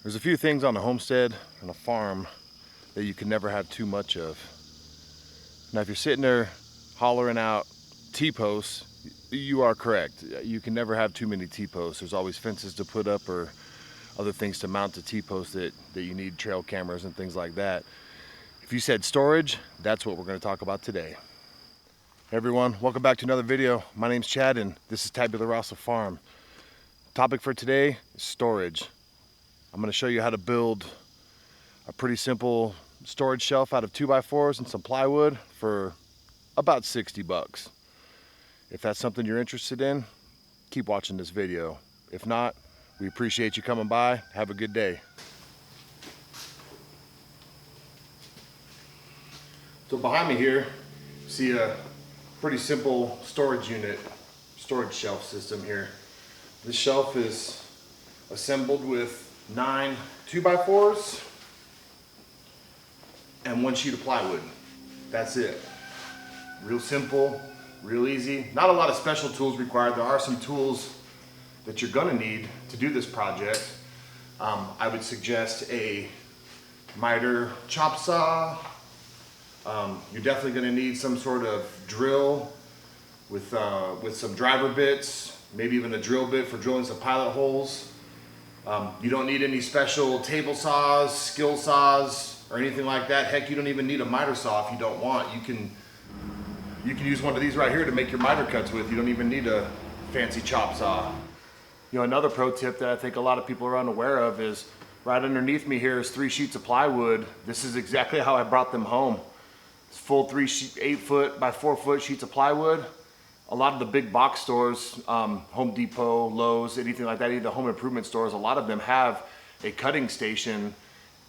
There's a few things on a homestead and a farm that you can never have too much of. Now, if you're sitting there hollering out T-posts, you are correct. You can never have too many T-posts. There's always fences to put up or other things to mount to T-posts that you need, trail cameras and things like that. If you said storage, that's what we're going to talk about today. Hey everyone, welcome back to another video. My name's Chad and this is Tabula Rasa Farm. Topic for today is storage. I'm going to show you how to build a pretty simple storage shelf out of 2x4s and some plywood for about 60 bucks. If that's something you're interested in, keep watching this video. If not, we appreciate you coming by. Have a good day. So behind me here, you see a pretty simple storage unit, storage shelf system here. This shelf is assembled with 9 2x4s and 1 sheet of plywood. That's it. Real simple, real easy. Not a lot of special tools required. There are some tools that you're gonna need to do this project. I would suggest a miter chop saw. You're definitely gonna need some sort of drill with some driver bits, maybe even a drill bit for drilling some pilot holes. You don't need any special table saws, skill saws, or anything like that. Heck, you don't even need a miter saw if you don't want. You can use one of these right here to make your miter cuts with. You don't even need a fancy chop saw. You know, another pro tip that I think a lot of people are unaware of is right underneath me here is 3 sheets of plywood. This is exactly how I brought them home. It's full 8 foot by 4 foot sheets of plywood. A lot of the big box stores, Home Depot, Lowe's, anything like that, either home improvement stores, a lot of them have a cutting station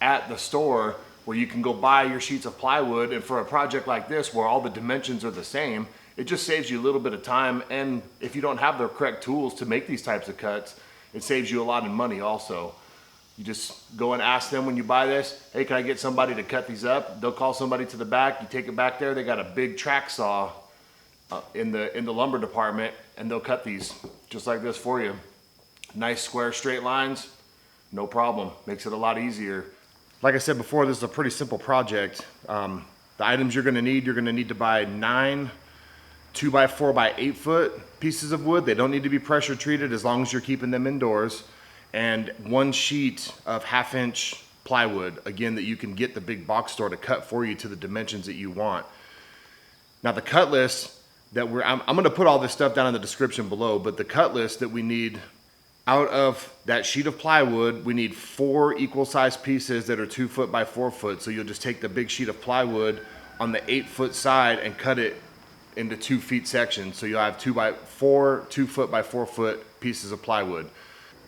at the store where you can go buy your sheets of plywood. And for a project like this where all the dimensions are the same, it just saves you a little bit of time. And if you don't have the correct tools to make these types of cuts, it saves you a lot of money also. You just go and ask them when you buy this, hey, can I get somebody to cut these up? They'll call somebody to the back, you take it back there, they got a big track saw in the lumber department, and they'll cut these just like this for you. Nice square straight lines, no problem. Makes it a lot easier. Like I said before, this is a pretty simple project. The items you're gonna need to buy 9 2x4 by 8 foot pieces of wood. They don't need to be pressure treated as long as you're keeping them indoors. And 1 sheet of 1/2 inch plywood, again, that you can get the big box store to cut for you to the dimensions that you want. Now the cut list that I'm gonna put all this stuff down in the description below, but the cut list that we need out of that sheet of plywood, we need 4 equal sized pieces that are 2 foot by 4 foot. So you'll just take the big sheet of plywood on the 8 foot side and cut it into 2 feet sections. So you'll have 2 foot by 4 foot pieces of plywood.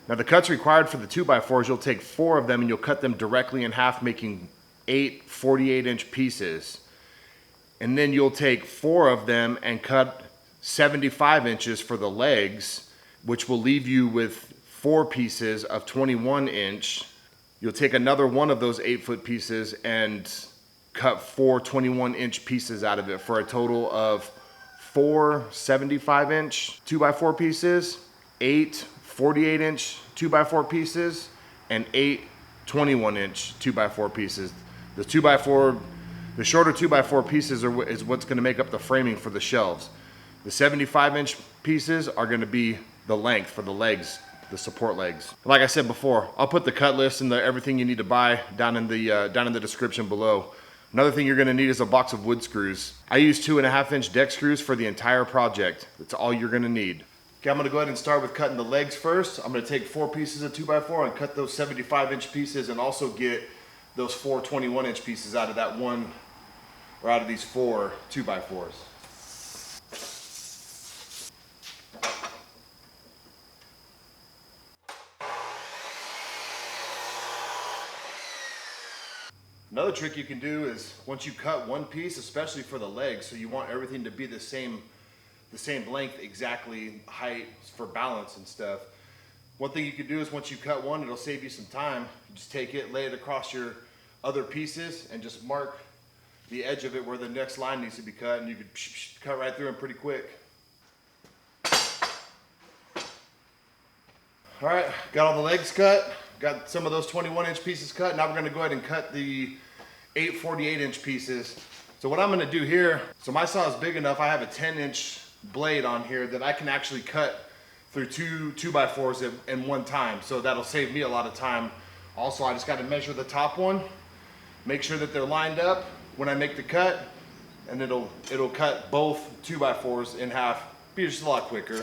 Now the cuts required for the 2x4s, you'll take 4 of them and you'll cut them directly in half, making 8 48-inch pieces. And then you'll take 4 of them and cut 75 inches for the legs, which will leave you with 4 pieces of 21-inch. You'll take another one of those 8-foot pieces and cut 4 21-inch pieces out of it for a total of 4 75-inch 2x4 pieces, 8 48-inch 2x4 pieces, and 8 21-inch 2x4 pieces. The shorter 2x4 pieces is what's going to make up the framing for the shelves. The 75-inch pieces are going to be the length for the legs, the support legs. Like I said before, I'll put the cut list and everything you need to buy down in the description below. Another thing you're going to need is a box of wood screws. I use 2.5-inch deck screws for the entire project. That's all you're going to need. Okay, I'm going to go ahead and start with cutting the legs first. I'm going to take 4 pieces of 2x4 and cut those 75-inch pieces, and also get those 4 21-inch pieces out of that one, or out of these 4 2x4s. Another trick you can do is once you cut one piece, especially for the legs, so you want everything to be the same length, exactly height for balance and stuff. One thing you can do is once you cut one, it'll save you some time. You just take it, lay it across your other pieces, and just mark the edge of it where the next line needs to be cut, and you can cut right through them pretty quick. All right, got all the legs cut. Got some of those 21-inch pieces cut. Now we're gonna go ahead and cut the 8 48-inch pieces. So what I'm gonna do here, so my saw is big enough, I have a 10-inch blade on here that I can actually cut through two 2x4s in one time. So that'll save me a lot of time. Also, I just gotta measure the top one, make sure that they're lined up when I make the cut, and it'll cut both 2x4s in half, be just a lot quicker.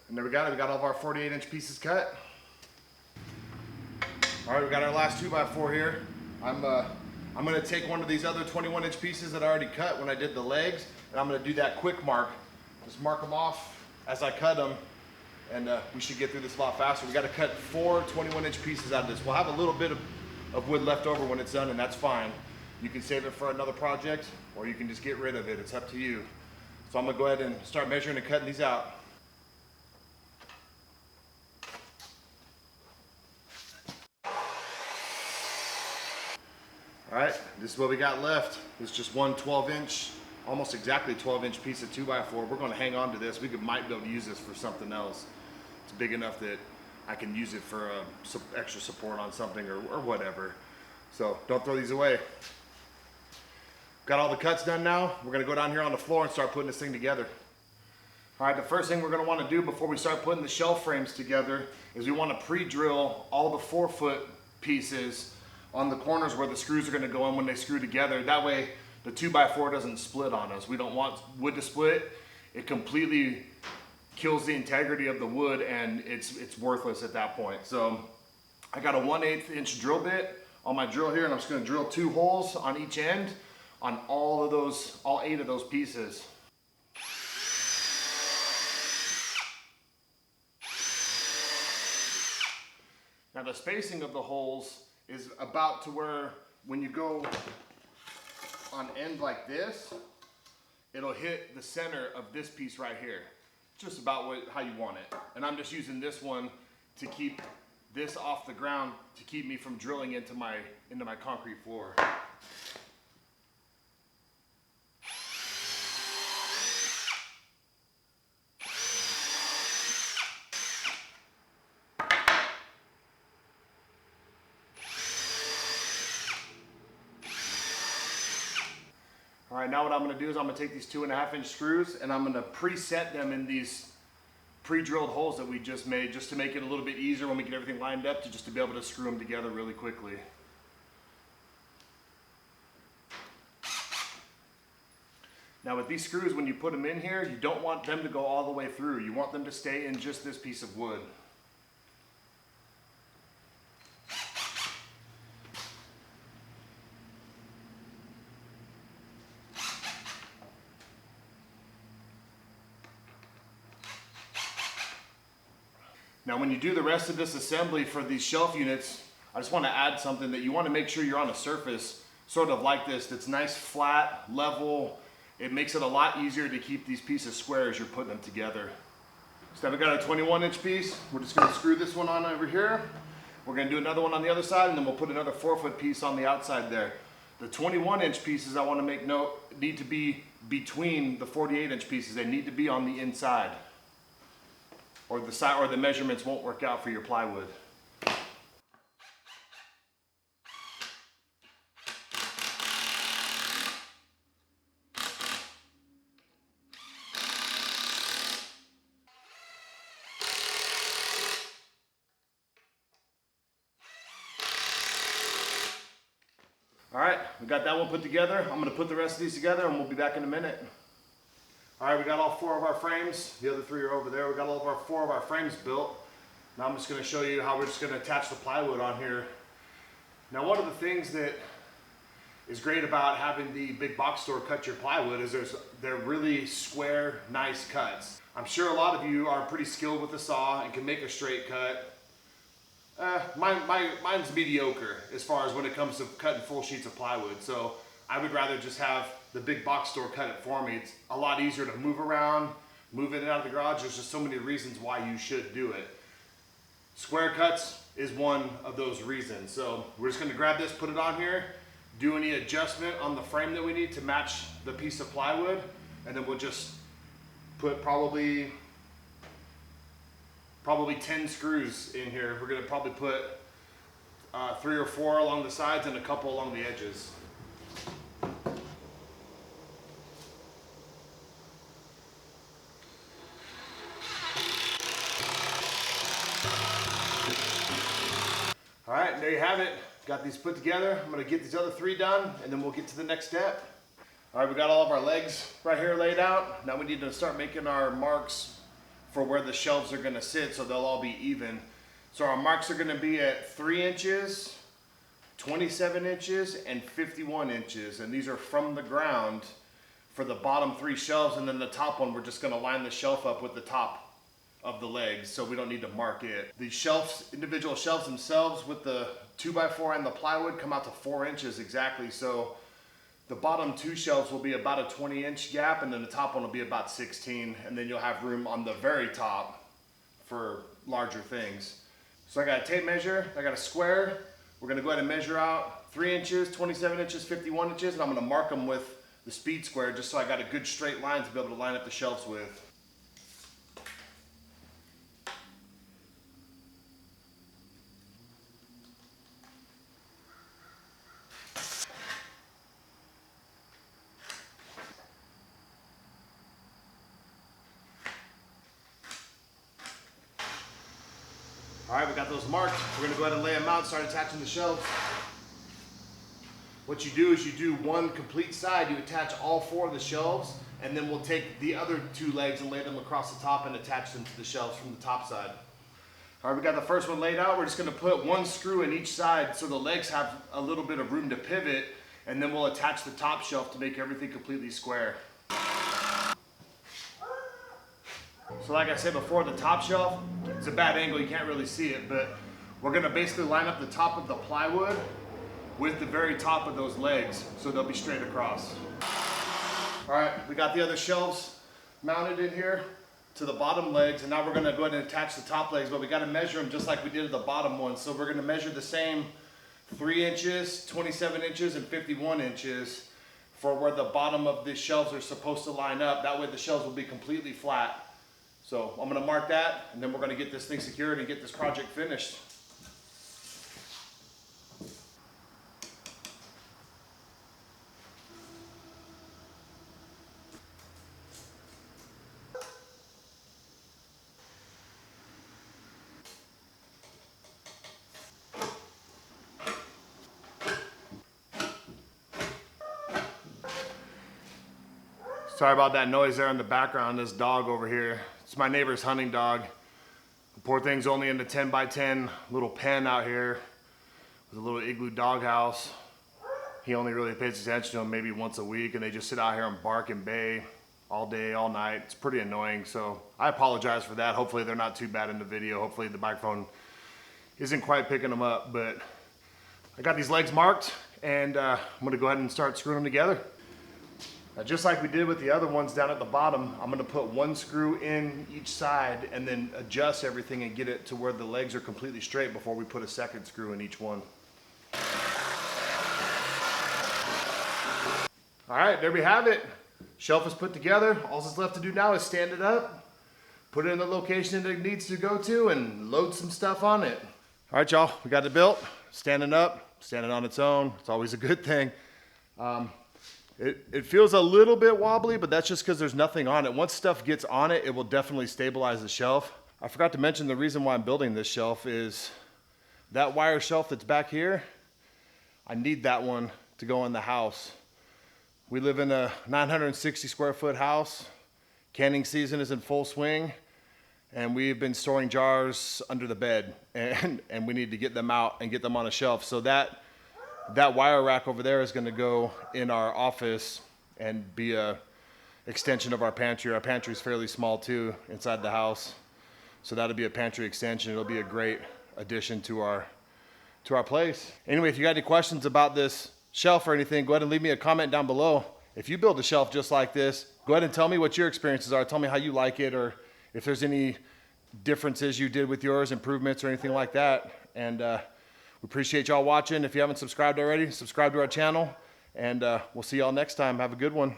And there we got it. We got all of our 48-inch pieces cut. All right, we got our last 2x4 here. I'm gonna take one of these other 21-inch pieces that I already cut when I did the legs, and I'm gonna do that quick mark. Just mark them off as I cut them, and we should get through this a lot faster. We gotta cut 4 21-inch pieces out of this. We'll have a little bit of wood left over when it's done, and that's fine. You can save it for another project, or you can just get rid of it. It's up to you. So I'm gonna go ahead and start measuring and cutting these out. All right, this is what we got left. It's just one 12-inch, almost exactly 12-inch piece of 2x4. We're gonna hang on to this. Might be able to use this for something else. It's big enough that I can use it for some extra support on something or whatever. So don't throw these away. Got all the cuts done now. We're gonna go down here on the floor and start putting this thing together. All right, the first thing we're gonna wanna do before we start putting the shelf frames together is we wanna pre-drill all the 4-foot pieces on the corners where the screws are gonna go in when they screw together. That way the 2x4 doesn't split on us. We don't want wood to split. It completely kills the integrity of the wood and it's worthless at that point. So I got a 1/8 inch drill bit on my drill here, and I'm just gonna drill 2 holes on each end on all 8 of those pieces. Now the spacing of the holes is about to where when you go on end like this, it'll hit the center of this piece right here. Just about how you want it. And I'm just using this one to keep this off the ground to keep me from drilling into my concrete floor. All right, now what I'm gonna do is I'm gonna take these 2.5-inch screws and I'm gonna preset them in these pre-drilled holes that we just made, just to make it a little bit easier when we get everything lined up, to be able to screw them together really quickly. Now with these screws, when you put them in here, you don't want them to go all the way through. You want them to stay in just this piece of wood. Now when you do the rest of this assembly for these shelf units, I just want to add something that you want to make sure you're on a surface sort of like this, that's nice, flat, level. It makes it a lot easier to keep these pieces square as you're putting them together. So I've got a 21-inch piece. We're just going to screw this one on over here. We're going to do another one on the other side, and then we'll put another 4-foot piece on the outside there. The 21-inch pieces, I want to make note, need to be between the 48-inch pieces. They need to be on the inside, or the side, or the measurements won't work out for your plywood. All right, we got that one put together. I'm gonna put the rest of these together and we'll be back in a minute. All right, we got all 4 of our frames. The other 3 are over there. We got all of our 4 of our frames built. Now I'm just gonna show you how we're just gonna attach the plywood on here. Now one of the things that is great about having the big box store cut your plywood is they're really square, nice cuts. I'm sure a lot of you are pretty skilled with the saw and can make a straight cut. Mine's mediocre as far as when it comes to cutting full sheets of plywood. So I would rather just have the big box store cut it for me. It's a lot easier to move around, move in and out of the garage. There's just so many reasons why you should do it. Square cuts is one of those reasons. So we're just gonna grab this, put it on here, do any adjustment on the frame that we need to match the piece of plywood, and then we'll just put probably 10 screws in here. We're gonna probably put 3 or 4 along the sides and a couple along the edges. All right, there you have it. Got these put together. I'm gonna get these other 3 done and then we'll get to the next step. All right, we got all of our legs right here laid out. Now we need to start making our marks for where the shelves are gonna sit so they'll all be even. So our marks are gonna be at 3 inches, 27 inches, and 51 inches. And these are from the ground for the bottom 3 shelves, and then the top one, we're just gonna line the shelf up with the top of the legs, so we don't need to mark it. The shelves, individual shelves themselves with the 2x4 and the plywood come out to 4 inches exactly. So the bottom 2 shelves will be about a 20-inch gap, and then the top one will be about 16, and then you'll have room on the very top for larger things. So I got a tape measure, I got a square. We're gonna go ahead and measure out 3 inches, 27 inches, 51 inches, and I'm gonna mark them with the speed square just so I got a good straight line to be able to line up the shelves with. All right, we got those marked. We're gonna go ahead and lay them out and start attaching the shelves. What you do is you do one complete side, you attach all 4 of the shelves, and then we'll take the other 2 legs and lay them across the top and attach them to the shelves from the top side. All right, we got the first one laid out. We're just gonna put 1 screw in each side so the legs have a little bit of room to pivot, and then we'll attach the top shelf to make everything completely square. So like I said before, the top shelf, it's a bad angle, you can't really see it, but we're gonna basically line up the top of the plywood with the very top of those legs so they'll be straight across. All right, we got the other shelves mounted in here to the bottom legs, and now we're gonna go ahead and attach the top legs, but we gotta measure them just like we did at the bottom one. So we're gonna measure the same 3 inches, 27 inches, and 51 inches for where the bottom of the shelves are supposed to line up. That way the shelves will be completely flat. So I'm gonna mark that, and then we're gonna get this thing secured and get this project finished. Sorry about that noise there in the background, this dog over here. It's my neighbor's hunting dog. The poor thing's only in the 10x10 little pen out here with a little igloo doghouse. He only really pays attention to them maybe once a week, and they just sit out here and bark and bay all day, all night. It's pretty annoying, so I apologize for that. Hopefully they're not too bad in the video. Hopefully the microphone isn't quite picking them up, but I got these legs marked, and I'm gonna go ahead and start screwing them together. Now, just like we did with the other ones down at the bottom, I'm gonna put 1 screw in each side and then adjust everything and get it to where the legs are completely straight before we put a 2nd screw in each one. All right, there we have it. Shelf is put together. All that's left to do now is stand it up, put it in the location that it needs to go to, and load some stuff on it. All right, y'all, we got it built. Standing up, standing on its own. It's always a good thing. It feels a little bit wobbly, but that's just because there's nothing on it. Once stuff gets on it, it will definitely stabilize the shelf. I forgot to mention the reason why I'm building this shelf is that wire shelf that's back here, I need that one to go in the house. We live in a 960 square foot house. Canning season is in full swing, and we've been storing jars under the bed, and we need to get them out and get them on a shelf. So that wire rack over there is gonna go in our office and be a extension of our pantry. Our pantry is fairly small too inside the house. So that'll be a pantry extension. It'll be a great addition to our place. Anyway, if you got any questions about this shelf or anything, go ahead and leave me a comment down below. if you build a shelf just like this, go ahead and tell me what your experiences are. Tell me how you like it, or if there's any differences you did with yours, improvements or anything like that. And we appreciate y'all watching. If you haven't subscribed already, subscribe to our channel, and we'll see y'all next time. Have a good one.